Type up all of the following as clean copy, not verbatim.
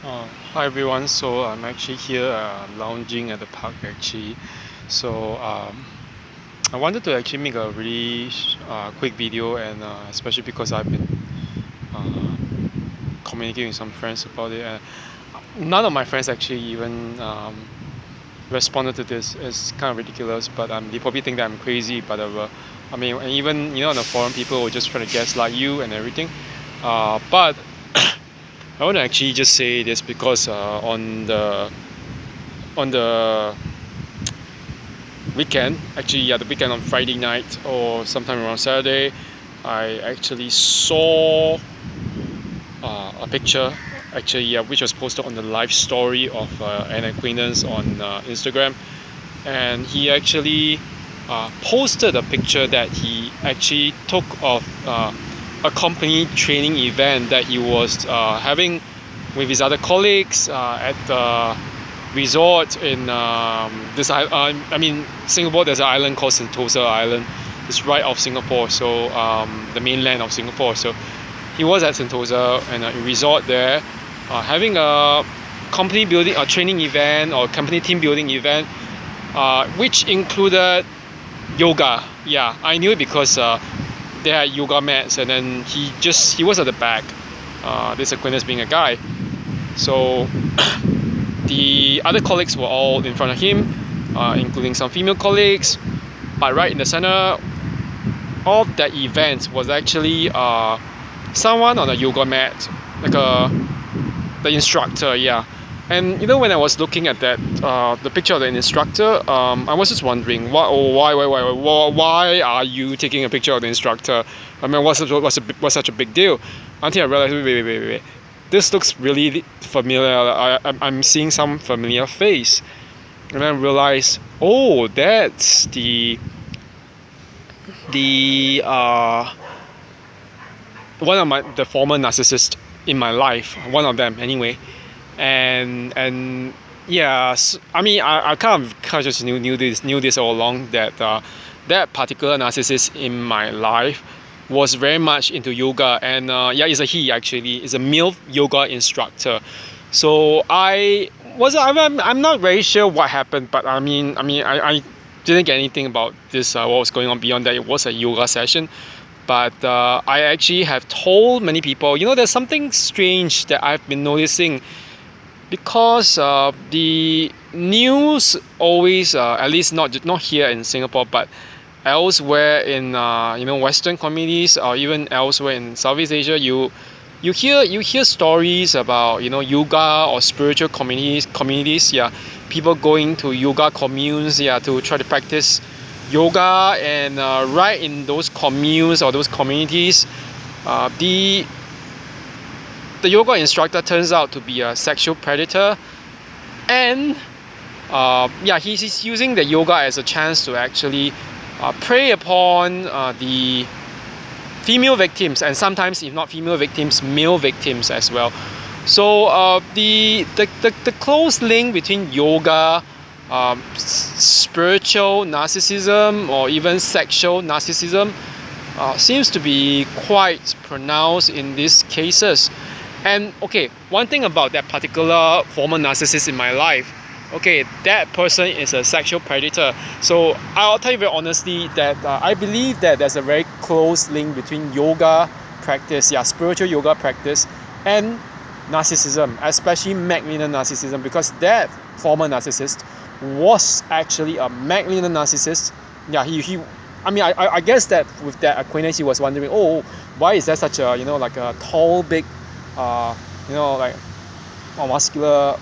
Hi everyone. So I'm actually here lounging at the park actually. So I wanted to actually make a really quick video, and especially because I've been uh, communicating with some friends about it, and none of my friends actually even responded to this. It's kind of ridiculous, but they probably think that I'm crazy. But I mean, and even on the forum, people will just try to gaslight you and everything. But I want to actually just say this because on the weekend, actually, yeah, the weekend on Friday night or sometime around Saturday, I actually saw a picture, actually, yeah, which was posted on the live story of an acquaintance on Instagram, and he actually posted a picture that he actually took of a company training event that he was having with his other colleagues at the resort in Singapore. There's an island called Sentosa Island. It's right off Singapore, so the mainland of Singapore. So he was at Sentosa and a resort there, having a company building, a training event or company team building event, which included yoga. Yeah, I knew it because they had yoga mats, and then he was at the back. This acquaintance being a guy, so the other colleagues were all in front of him, including some female colleagues. But right in the center of that event was actually someone on a yoga mat, like the instructor, yeah. And when I was looking at that, the picture of the instructor, I was just wondering, why are you taking a picture of the instructor? I mean, what's such a big deal? Until I realized, wait. This looks really familiar. I'm seeing some familiar face, and then I realized, oh, that's the one of the former narcissists in my life, one of them anyway. And yes, I mean, I kind of just knew this all along, that that particular narcissist in my life was very much into yoga, and yeah, it's a he actually, is a male yoga instructor. So I'm not very sure what happened, but I didn't get anything about this, what was going on beyond that. It was a yoga session, but I actually have told many people, there's something strange that I've been noticing, because the news always, at least not here in Singapore, but elsewhere in Western communities, or even elsewhere in Southeast Asia, you hear stories about yoga or spiritual communities, yeah, people going to yoga communes, yeah, to try to practice yoga, and right in those communes or those communities, the yoga instructor turns out to be a sexual predator, and yeah, he's using the yoga as a chance to actually prey upon the female victims, and sometimes, if not female victims, male victims as well. So the close link between yoga, spiritual narcissism, or even sexual narcissism seems to be quite pronounced in these cases. And okay, one thing about that particular former narcissist in my life, okay, that person is a sexual predator. So I'll tell you very honestly that I believe that there's a very close link between yoga practice, yeah, spiritual yoga practice, and narcissism, especially Magnolian narcissism, because that former narcissist was actually a Magnolian narcissist. Yeah, I guess that with that acquaintance, he was wondering, oh, why is there such a like a tall, big, like a muscular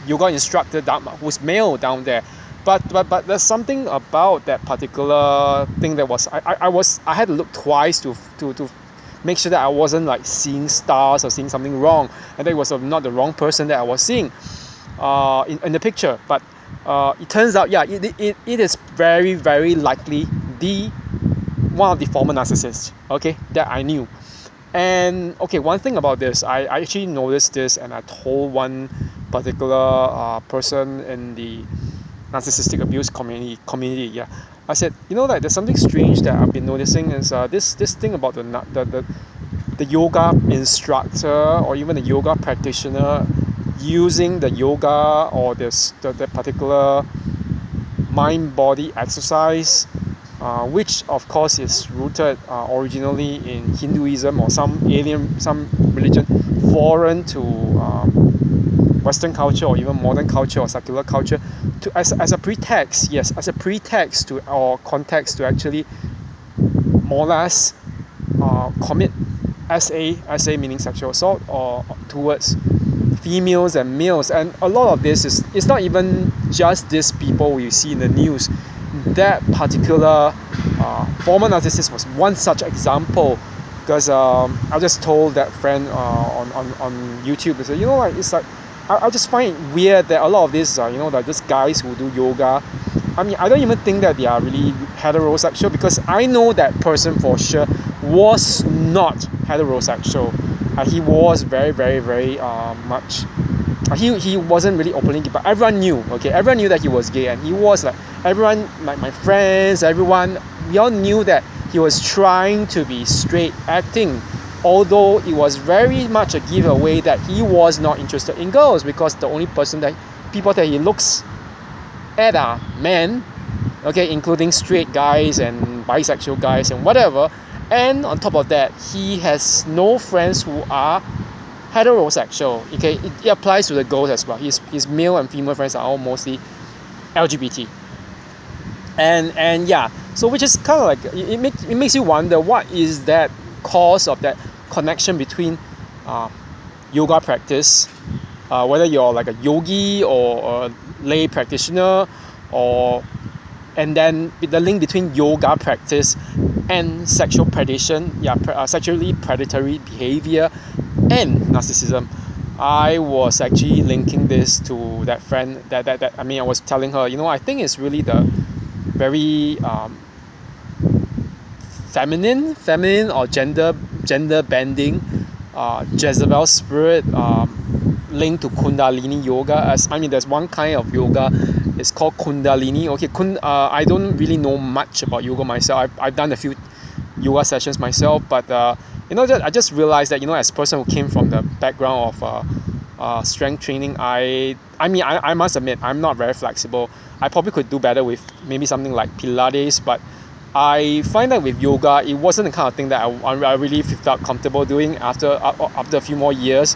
yoga instructor who's male down there. But there's something about that particular thing that was I had to look twice to make sure that I wasn't like seeing stars or seeing something wrong, and that it was not the wrong person that I was seeing in the picture. But it turns out, yeah, it is very, very likely one of the former narcissists, okay, that I knew. And okay, one thing about this, I actually noticed this, and I told one particular person in the narcissistic abuse community. Yeah, I said, like, there's something strange that I've been noticing, is this thing about the yoga instructor or even the yoga practitioner using the yoga or the particular mind-body exercise, which of course is rooted originally in Hinduism or some religion foreign to Western culture or even modern culture or secular culture, as a pretext, yes, as a pretext to or context to actually more or less commit SA meaning sexual assault or towards females and males. And a lot of this is, it's not even just these people you see in the news. That particular former narcissist was one such example, because I just told that friend on YouTube, I said, like, it's like I just find it weird that a lot of these like these guys who do yoga, I mean, I don't even think that they are really heterosexual, because I know that person for sure was not heterosexual. He was very, very, very much. He wasn't really openly gay, but everyone knew. Okay, everyone knew that he was gay, and he was like everyone, like my friends, everyone, we all knew that he was trying to be straight acting. Although it was very much a giveaway that he was not interested in girls, because the only person that people that he looks at are men, okay, including straight guys and bisexual guys and whatever. And on top of that, he has no friends who are heterosexual. Okay, it applies to the girls as well. His male and female friends are all mostly LGBT. And yeah, so which is kind of like it makes you wonder, what is that cause of that connection between yoga practice, whether you're like a yogi or a lay practitioner, and then the link between yoga practice and sexual predation, sexually predatory behavior and narcissism. I was actually linking this to that friend that I mean, I was telling her, I think it's really the very feminine or gender bending Jezebel spirit linked to Kundalini yoga. As I mean, there's one kind of yoga, it's called Kundalini. Okay, I don't really know much about yoga myself. I've done a few yoga sessions myself, but I just realized that, as a person who came from the background of strength training, I must admit, I'm not very flexible. I probably could do better with maybe something like Pilates, but I find that with yoga, it wasn't the kind of thing that I really felt comfortable doing after a few more years.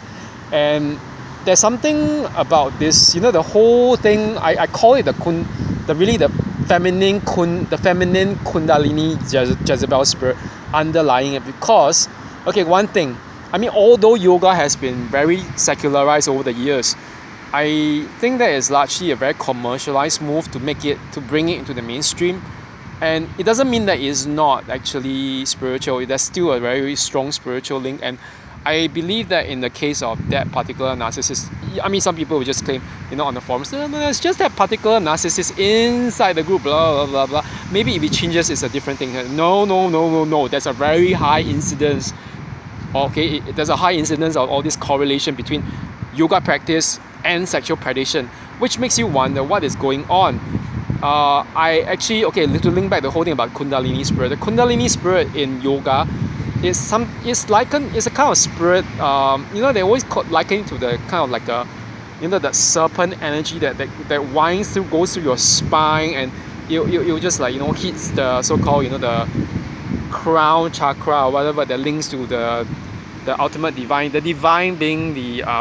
And there's something about this, the whole thing. I call it the feminine Kundalini Jezebel spirit underlying it, because, okay, one thing, I mean, although yoga has been very secularized over the years, I think that is largely a very commercialized move to bring it into the mainstream. And it doesn't mean that it's not actually spiritual. There's still a very strong spiritual link. And I believe that in the case of that particular narcissist, I mean, some people will just claim, on the forums, no, it's just that particular narcissist inside the group, blah, blah, blah, blah. Maybe if it changes, it's a different thing. No. There's a very high incidence. Okay, there's a high incidence of all this correlation between yoga practice and sexual predation, which makes you wonder what is going on. I actually, to link back the whole thing about Kundalini spirit. The Kundalini spirit in yoga is a kind of spirit. They always liken it to the kind of like the serpent energy that winds through, goes through your spine, and you just like hits the so-called the crown chakra or whatever that links to the ultimate divine. The divine being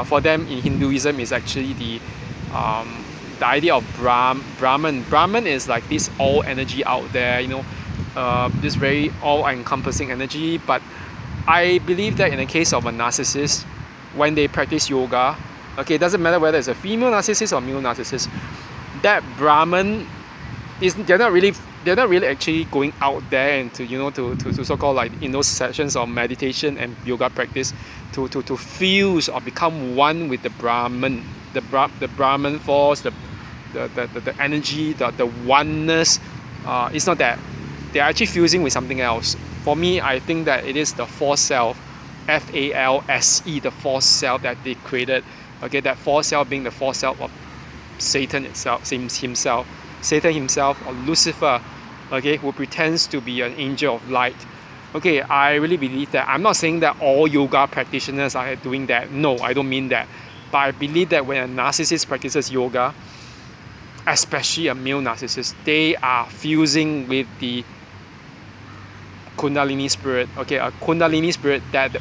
for them in Hinduism is actually the idea of Brahman. Brahman is like this all energy out there, this very all-encompassing energy. But I believe that in the case of a narcissist, when they practice yoga, it doesn't matter whether it's a female narcissist or male narcissist, that Brahman they're not really actually going out there and to so-called like in those sessions of meditation and yoga practice to fuse or become one with the Brahman, the Brahman force, the energy, the oneness. It's not that. They're actually fusing with something else. For me, I think that it is the false self, FALSE, the false self that they created. Okay, that false self being the false self of Satan himself, or Lucifer, who pretends to be an angel of light. Okay, I really believe that. I'm not saying that all yoga practitioners are doing that. No, I don't mean that. But I believe that when a narcissist practices yoga, especially a male narcissist, they are fusing with the Kundalini spirit. Okay, a Kundalini spirit, that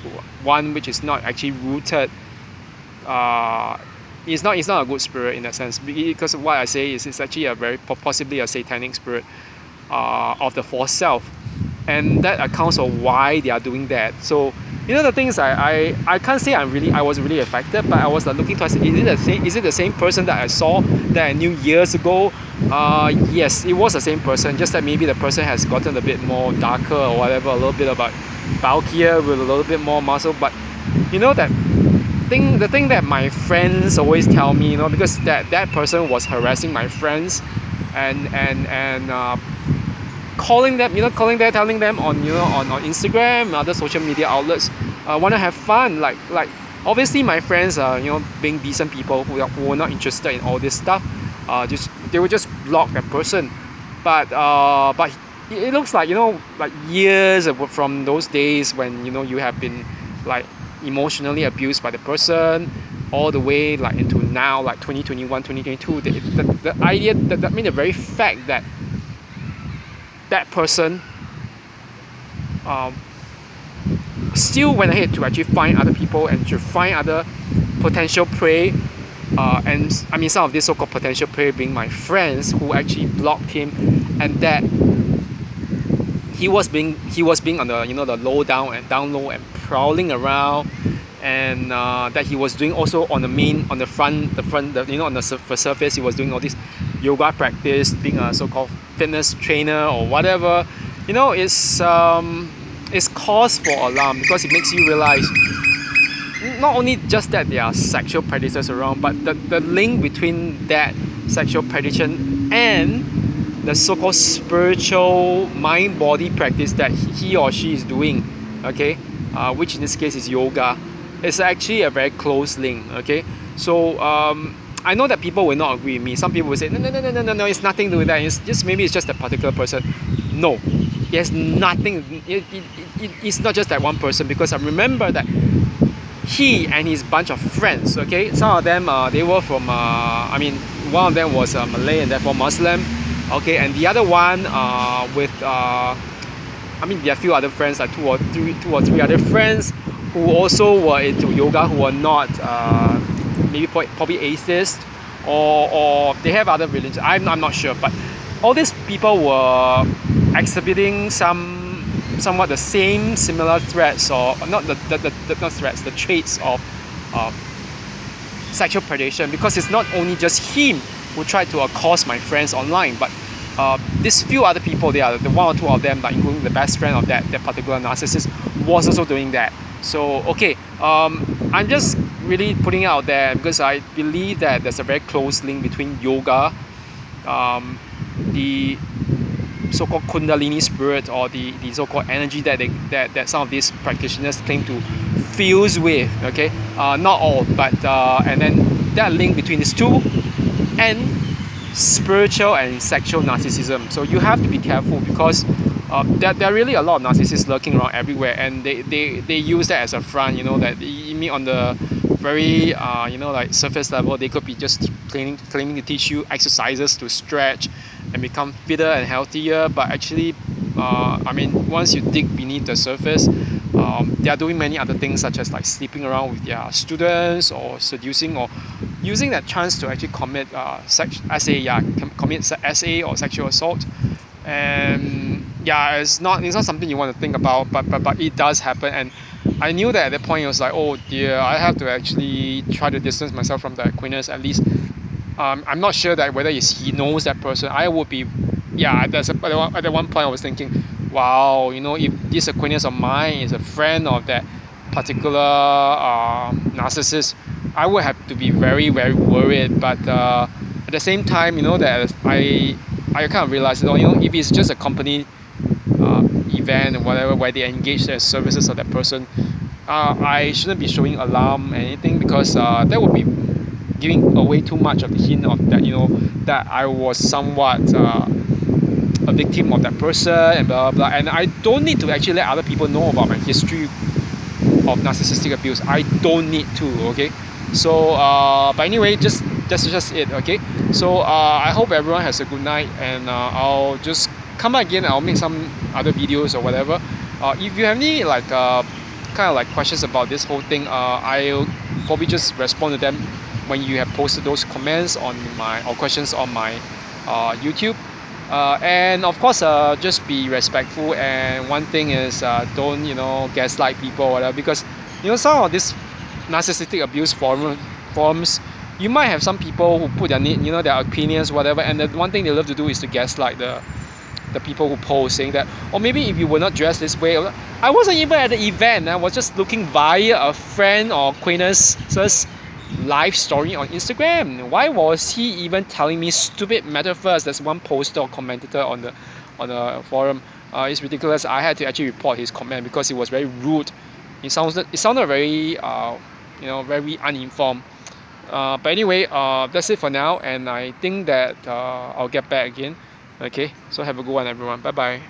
one which is not actually rooted. It's not a good spirit in that sense, because what I say is it's actually a very possibly a satanic spirit of the false self, and that accounts for why they are doing that. So the things I can't say I was really affected, but I was looking to, is it the same person that I saw, that I knew years ago? Yes, it was the same person, just that maybe the person has gotten a bit more darker or whatever, a little bit about bulkier with a little bit more muscle. But that the thing that my friends always tell me, because that person was harassing my friends and calling them, telling them on on Instagram and other social media outlets, want to have fun, like obviously my friends are being decent people who were not interested in all this stuff. They would just block that person, but it looks like like years from those days when you have been like emotionally abused by the person, all the way like into now, like 2021, 2022. The idea that the very fact that that person still went ahead to actually find other people and to find other potential prey, and I mean some of these so-called potential prey being my friends, who actually blocked him, and that he was being on the the low down and down low and prowling around, and that he was doing also on the front on the surface he was doing all this yoga practice, being a so-called fitness trainer or whatever. It's cause for alarm, because it makes you realize not only just that there are sexual predators around, but the link between that sexual predation and the so-called spiritual mind-body practice that he or she is doing, okay, which in this case is yoga. It's actually a very close link, okay. So I know that people will not agree with me. Some people will say no, it's nothing to do with that. Maybe it's just a particular person. No, it has nothing. It's not just that one person, because I remember that he and his bunch of friends, okay, some of them they were from one of them was Malay and therefore Muslim, okay, and the other one with there are a few other friends, like two or three other friends who also were into yoga, who were not maybe probably atheist, or they have other religions. I'm not sure, but all these people were exhibiting somewhat the same similar threats, or not not threats, the traits of sexual predation, because it's not only just him who tried to accost my friends online, but these few other people, they are the one or two of them, like including the best friend of that particular narcissist, was also doing that. So okay, I'm just really putting it out there because I believe that there's a very close link between yoga, the so-called Kundalini spirit, or the so-called energy that some of these practitioners claim to fuse with, okay, not all, but and then that link between these two, and spiritual and sexual narcissism. So you have to be careful, because there are really a lot of narcissists lurking around everywhere, and they use that as a front, that you mean on the very like surface level, they could be just claiming to teach you exercises to stretch and become fitter and healthier, but actually once you dig beneath the surface, they are doing many other things, such as like sleeping around with their students, or seducing, or using that chance to actually commit commit SA or sexual assault. And yeah, it's not something you want to think about, but it does happen. And I knew that at that point. It was like, oh dear, I have to actually try to distance myself from the Aquinas, at least. I'm not sure that whether he knows that person. I would be, at that one point I was thinking, wow, if this acquaintance of mine is a friend of that particular narcissist, I would have to be very, very worried. But at the same time, that I kind of realized, if it's just a company event or whatever where they engage the services of that person, I shouldn't be showing alarm or anything, because that would be giving away too much of the hint of that, that I was somewhat a victim of that person, and blah blah blah. And I don't need to actually let other people know about my history of narcissistic abuse. I don't need to, okay. So but anyway, that's just it. Okay, so I hope everyone has a good night, and I'll just come back again. I'll make some other videos or whatever. If you have any like kind of like questions about this whole thing, I'll probably just respond to them when you have posted those comments on my or questions on my YouTube. And of course, just be respectful. And one thing is, don't gaslight people or whatever, because some of these narcissistic abuse forums, you might have some people who put their opinions whatever, and the one thing they love to do is to gaslight the people who post, saying that, or maybe if you were not dressed this way. I wasn't even at the event. I was just looking via a friend or acquaintance's live story on Instagram. Why was he even telling me stupid metaphors? There's one poster or commentator on the forum. It's ridiculous. I had to actually report his comment because it was very rude. It sounded very very uninformed. But anyway, that's it for now, and I think that I'll get back again. Okay, so have a good one, everyone. Bye bye.